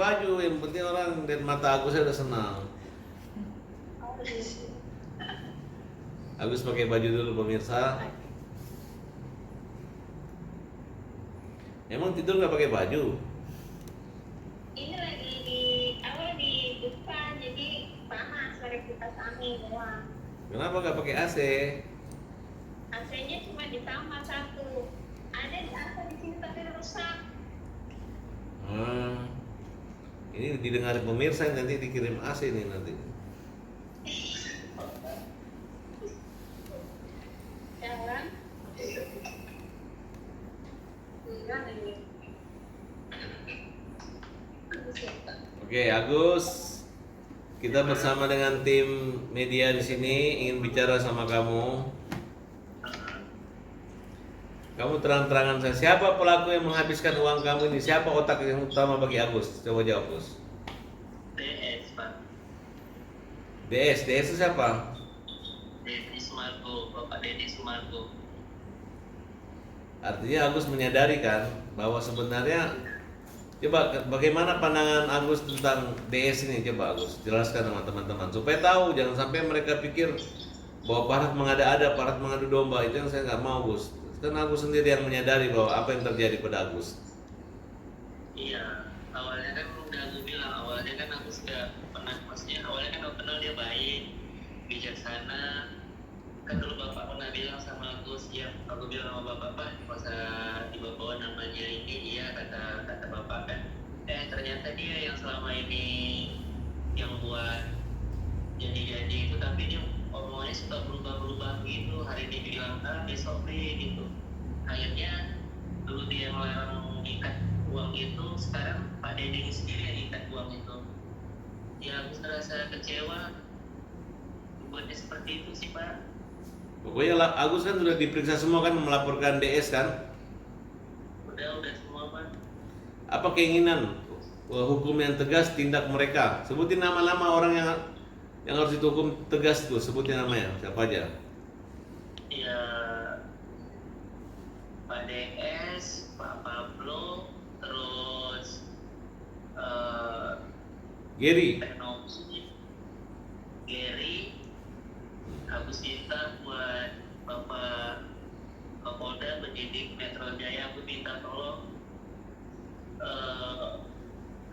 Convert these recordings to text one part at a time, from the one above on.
baju, yang penting orang lihat mata Agus udah senang. Agus pakai baju dulu pemirsa. Emang tidur nggak pakai baju? Ini lagi di depan, jadi panas, ada kipas angin doang. Kenapa nggak pakai AC? AC-nya cuma di kamar satu. Ada di AC di sini tapi rusak. Ini didengar pemirsa, nanti dikirim AC nih nanti. Jangan. Enggak ini. Oke, Agus, kita bersama dengan tim media di sini ingin bicara sama kamu. Kamu terang-terangan saya, siapa pelaku yang menghabiskan uang kamu ini? Siapa otak yang utama bagi Agus? Coba jawab, Agus. DS, Pak. DS itu siapa? Deddy Sumargo, Bapak Deddy Sumargo. Artinya Agus menyadari kan bahwa sebenarnya, coba bagaimana pandangan Agus tentang DS ini? Coba Agus jelaskan sama teman-teman supaya tahu, jangan sampai mereka pikir bahwa Parat mengada-ada, Parat mengadu domba. Itu yang saya nggak mau, Gus. Kan Agus sendiri yang menyadari bahwa apa yang terjadi pada Agus. Iya, awalnya kan udah aku bilang, awalnya kan aku sudah pernah, maksudnya awalnya kan aku kenal dia baik, bijaksana. Kan dulu Bapak pernah bilang sama Agus, ya aku bilang sama Bapak, Pak, masa dibawa namanya ini, iya kata Bapak kan. Ternyata dia yang selama ini yang buat jadi itu, tapi dia omongannya suka berubah-berubah gitu. Hari ini bilang A, besok B gitu. Akhirnya dulu dia melarang ikat uang itu, sekarang Pak Deddy sendiri yang ikat uang itu. Ya aku merasa kecewa buatnya seperti itu sih, Pak. Pokoknya Agus kan sudah diperiksa semua kan, melaporkan DS kan. Udah semua, Pak. Apa keinginan hukum yang tegas tindak mereka? Sebutin nama-nama orang yang harus dihukum tegas tuh, sebutin namanya siapa aja. Ya Pak DS, Pak Pablo, terus Gary. Teknologi, Gary, Agus Cinta buat Bapak Kapolda penyidik Metro Jaya. Aku minta tolong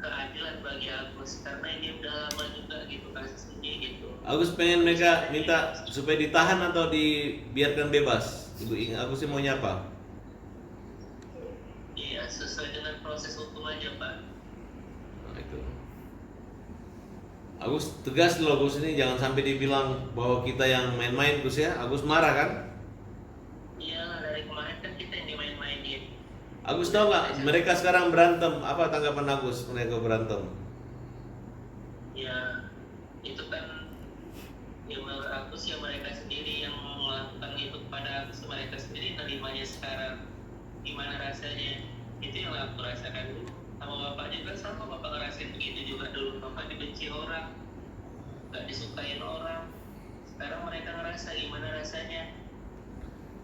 keadilan bagi Agus karena ini udah lama juga gitu kasus ini gitu. Agus pengen mereka minta supaya ditahan atau dibiarkan bebas. Ibu Agus sih maunya apa? Iya, sesuai dengan proses hukum aja, Pak. Nah, itu. Agus tegas loh, Agus ini jangan sampai dibilang bahwa kita yang main-main, Gus ya. Agus marah kan? Iya, dari kemarin kan kita yang dimain-mainin. Agus tahu nggak mereka sekarang berantem? Apa tanggapan Agus mereka berantem? Ya, itu kan ya menurut aku sih ya mereka sendiri yang melakukan itu kepada Agus, mereka sendiri nerimanya sekarang gimana rasanya. Itu yang aku rasakan dulu. Sama Bapak juga sama, Bapak ngerasain begitu juga dulu. Bapak dibenci orang, nggak disukain orang. Sekarang mereka ngerasa gimana rasanya.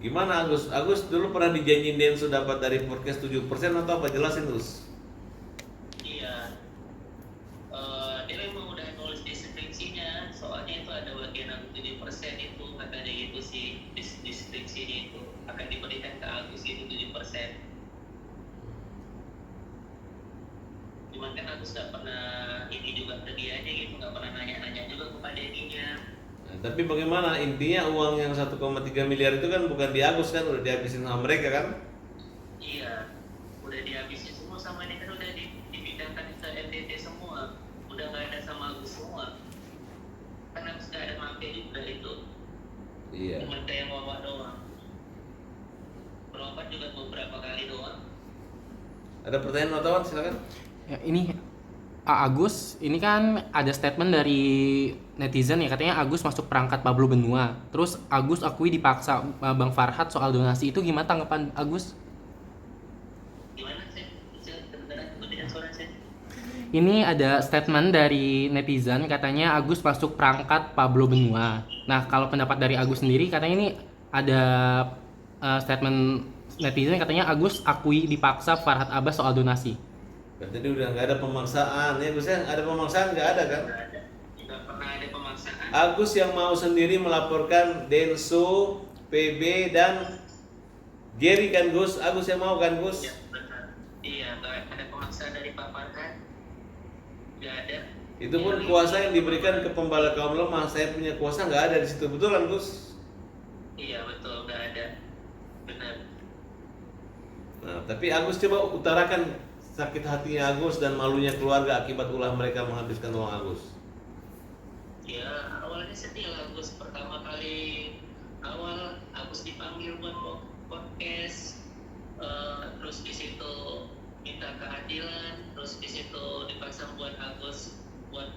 Gimana Agus? Agus dulu pernah dijanjiin Densu dapat dari podcast 7% atau apa? Jelasin Gus. Iya, dia memang udah nulis di skripsinya, soalnya itu ada bagian 7% itu katanya gitu sih, di skripsinya itu akan diberikan ke Agus itu 7%. Cuman kan Agus gak pernah ini juga ke dia aja gitu, gak pernah nanya-nanya juga kepada dirinya. Nah, tapi bagaimana intinya uang yang 1,3 miliar itu kan bukan di Agus kan, udah dihabisin sama mereka kan? Iya, udah dihabisin semua sama ini kan, udah dipindahkan ke NTT semua, udah gak ada sama Agus semua. Kan Agus gak ada make juga itu. Iya. Cuma kayak bawa doang. Berobat juga beberapa kali doang. Ada pertanyaan wartawan silakan. Ya, ini Agus, ini kan ada statement dari netizen ya, katanya Agus masuk perangkat Pablo Benua. Terus Agus akui dipaksa Bang Farhat soal donasi, itu gimana tanggapan Agus? Gimana sih? Kemudian suara sih. Ini ada statement dari netizen, katanya Agus masuk perangkat Pablo Benua. Nah, kalau pendapat dari Agus sendiri, katanya ini ada statement netizen katanya Agus akui dipaksa Farhat Abbas soal donasi. Jadi udah nggak ada pemaksaan ya Gus ya? Ada pemaksaan nggak ada kan? Tidak pernah ada pemaksaan. Agus yang mau sendiri melaporkan Densu, PB dan Jerry kan Gus? Agus yang mau kan Gus? Ya, benar. Iya, nggak ada pemaksaan dari Pak Farhan. Nggak ada. Itu pun kuasa yang diberikan ke pembala kaum lemah. Saya punya kuasa nggak ada di situ, betul kan Gus? Iya, betul, nggak ada. Benar. Nah, tapi Agus coba utarakan sakit hatinya Agus dan malunya keluarga akibat ulah mereka menghabiskan uang Agus. Ya, awalnya sedih lah Agus. Pertama kali awal Agus dipanggil buat podcast, terus di situ minta keadilan, terus di situ dipaksa buat Agus buat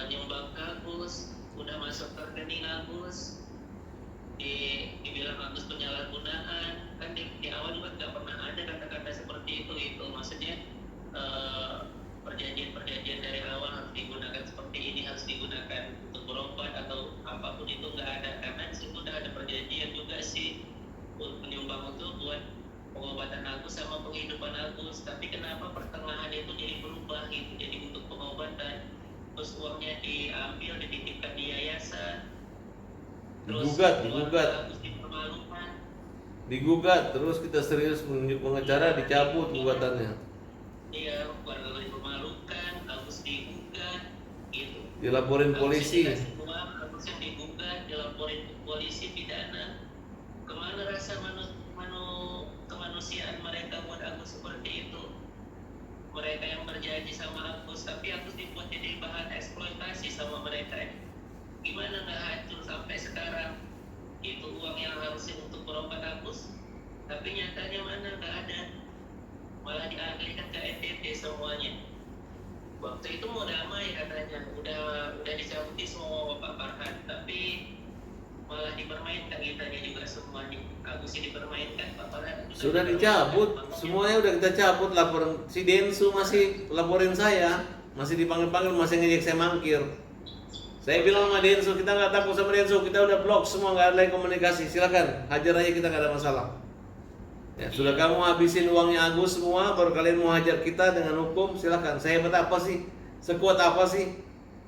nyumbang ke Agus, udah masuk ke rekening Agus, dibilang Agus penyalahgunaan. Kan di awal juga nggak pernah ada kata-kata seperti itu maksudnya perjanjian dari awal harus digunakan seperti ini, harus digunakan untuk berobat atau apapun itu nggak ada, karena di situ udah ada perjanjian juga sih untuk menyumbang untuk buat pengobatan Agus sama penghidupan Agus. Tapi kenapa pertengahan itu jadi berubah gitu, jadi untuk pengobatan, terus uangnya diambil dititipkan di yayasan, terus Digugat. Agus dipermalukan. Digugat, terus kita serius menunjuk pengacara, dicabut gugatannya. Iya, keluarga dipermalukan, Agus digugat, gitu. Dilaporin polisi. Agus yang digugat, dilaporin ke polisi pidana. Kemana rasa kemanusiaan mereka buat Agus seperti itu? Mereka yang berjanji sama Agus, tapi Agus dibuat jadi bahan eksploitasi sama mereka. Gimana nggak hancur sampai sekarang? Itu uang yang harusnya untuk berobat Agus, tapi nyatanya mana nggak ada. Malah dialihkan ke NTT semuanya. Waktu itu mau damai katanya, udah dicabuti semua Pak Farhan, tapi malah dipermainkan kitanya juga semuanya. Agusnya dipermainkan, Pak Farhan Sudah dicabut, semuanya udah kita cabut. Laporan si Densu masih laporin saya, masih dipanggil-panggil, masih ngejek saya mangkir. Saya bilang sama Densu, kita nggak takut sama Densu, kita udah blok semua, nggak ada lagi komunikasi. Silakan, hajar aja, kita nggak ada masalah. Ya, sudah kamu habisin uangnya Agus semua, baru kalian mau hajar kita dengan hukum, silakan. Saya hebat apa sih? Sekuat apa sih?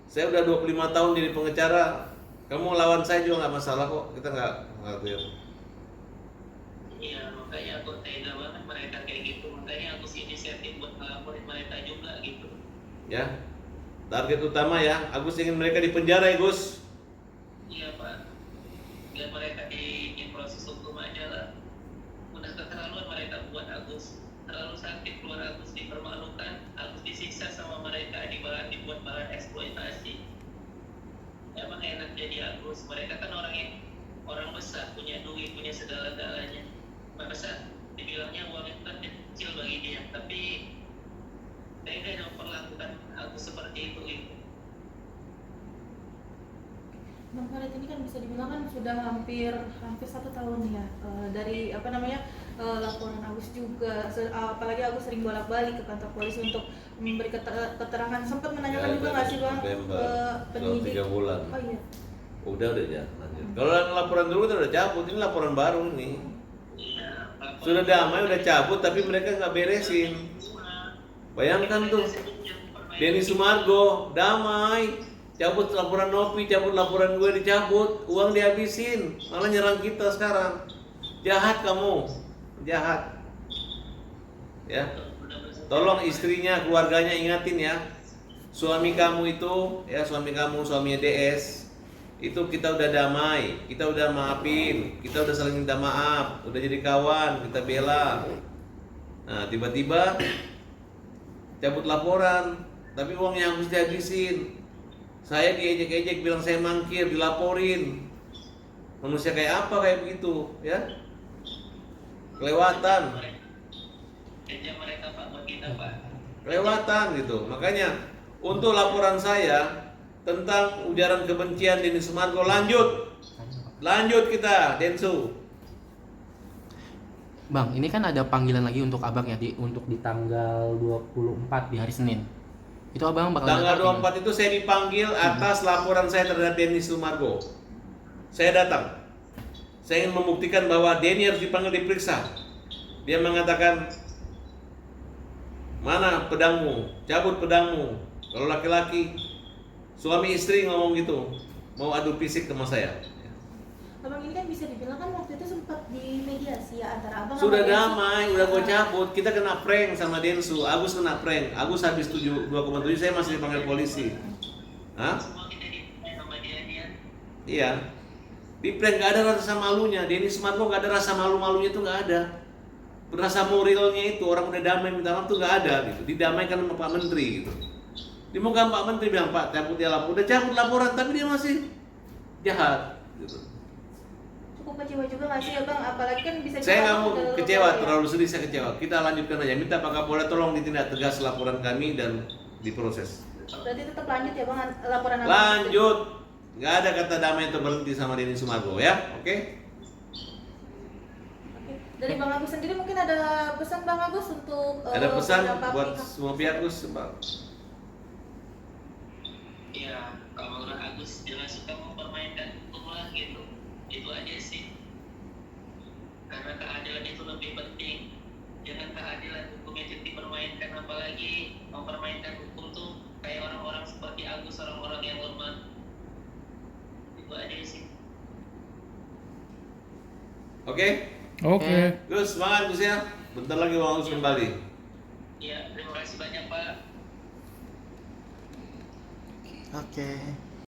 Saya udah 25 tahun jadi pengacara. Kamu lawan saya juga nggak masalah kok. Kita nggak khawatir. Iya, makanya aku tega banget mereka kayak gitu. Makanya aku inisiatif buat ngelaporin mereka juga gitu. Ya, target utama ya, Agus ingin mereka di penjara ya Gus. Iya Pak, biar mereka diproses hukum aja lah. Udah keterlaluan mereka buat Agus, terlalu sakit keluar Agus, dipermalukan, Agus disiksa sama mereka, dibuat bahan eksploitasi. Emang enak jadi Agus, mereka kan orang besar, punya duit, punya segala-galanya. Masa dibilangnya uang itu kan kecil bagi dia, tapi mereka yang memperlakukan Agus seperti itu gitu. Bang Farid ini kan bisa dibilang kan sudah hampir 1 tahun ya dari laporan Agus juga, apalagi Agus sering bolak-balik ke kantor polisi untuk memberi keterangan, sempat menanyakan juga nggak sih Bang ke penyidik? 3 bulan. Oh iya. Udah ya, lanjut. Kalau yang laporan dulu kita udah cabut, ini laporan baru nih. Iya, Sudah damai, udah cabut, tapi mereka nggak beresin. Bayangkan tuh, Denny Sumargo damai, cabut laporan Nopi, cabut laporan gue, dicabut, uang dihabisin, malah nyerang kita sekarang. Jahat kamu, jahat. Ya, tolong istrinya, keluarganya ingatin ya, suami kamu itu, ya suaminya DS, itu kita udah damai, kita udah maafin, kita udah saling minta maaf, udah jadi kawan, kita bela. Nah tiba-tiba cabut laporan, tapi uangnya harus dihabisin. Saya diejek-ejek, bilang saya mangkir, dilaporin. Manusia kayak apa kayak begitu, ya? Kelewatan. kerja mereka Pak buat kita Pak. Kelewatan gitu. Makanya untuk laporan saya tentang ujaran kebencian Denny Sumargo, lanjut kita Densu. Bang, ini kan ada panggilan lagi untuk abang ya untuk di tanggal 24 di hari Senin. Itu abang bakal Tanggal datang? 24 itu saya dipanggil atas laporan saya terhadap Denny Sumargo. Saya datang. Saya ingin membuktikan bahwa Denny harus dipanggil diperiksa. Dia mengatakan Mana pedangmu? Cabut pedangmu. Kalau laki-laki, suami istri ngomong gitu, mau adu fisik sama saya. Abang ini kan bisa dibilang kan waktu itu sempat di mediasi ya antara abang Sudah sama Densu. damai, udah gue cabut. Kita kena prank sama Densu. Agus kena prank. Agus habis 2,7, saya masih dipanggil polisi. Hah? Semua kita dipakai sama dia. Iya. Di prank gak ada rasa malunya. Denny Sumargo gak ada rasa malu-malunya tuh gak ada. Rasa moralnya itu orang udah damai minta maaf tuh gak ada gitu. Didamaikan sama Pak Menteri gitu. Di muka Pak Menteri bilang, Pak cabut dia lapor. Udah cabut laporan tapi dia masih jahat gitu. Cukup kecewa juga nggak sih ya bang? Apalagi kan bisa Saya nggak mau dibilang kecewa, udah terlalu sedih saya kecewa. Kita lanjutkan aja. Minta Pak Kapolda tolong ditindak tegas laporan kami dan diproses. Berarti tetap lanjut ya bang laporan abang? Lanjut. Nggak ada kata damai itu berhenti sama Denny Sumargo ya, oke? Oke. Dari bang Agus sendiri mungkin ada pesan bang Agus untuk Ada pesan beberapa buat pihak? semua pihak Gus, Bang? Iya, kalau orang Agus jangan suka mempermainkan hukum lah gitu. Itu aja sih. Karena keadilan itu lebih penting. Jangan keadilan hukum itu dipermainkan, apalagi mempermainkan hukum tuh kayak orang-orang seperti Agus, orang-orang yang lemah. Itu aja sih. Oke? Oke. Gus, semangat Gus ya. Bentar lagi Bang Agus kembali. Iya, terima kasih banyak Pak. Oke.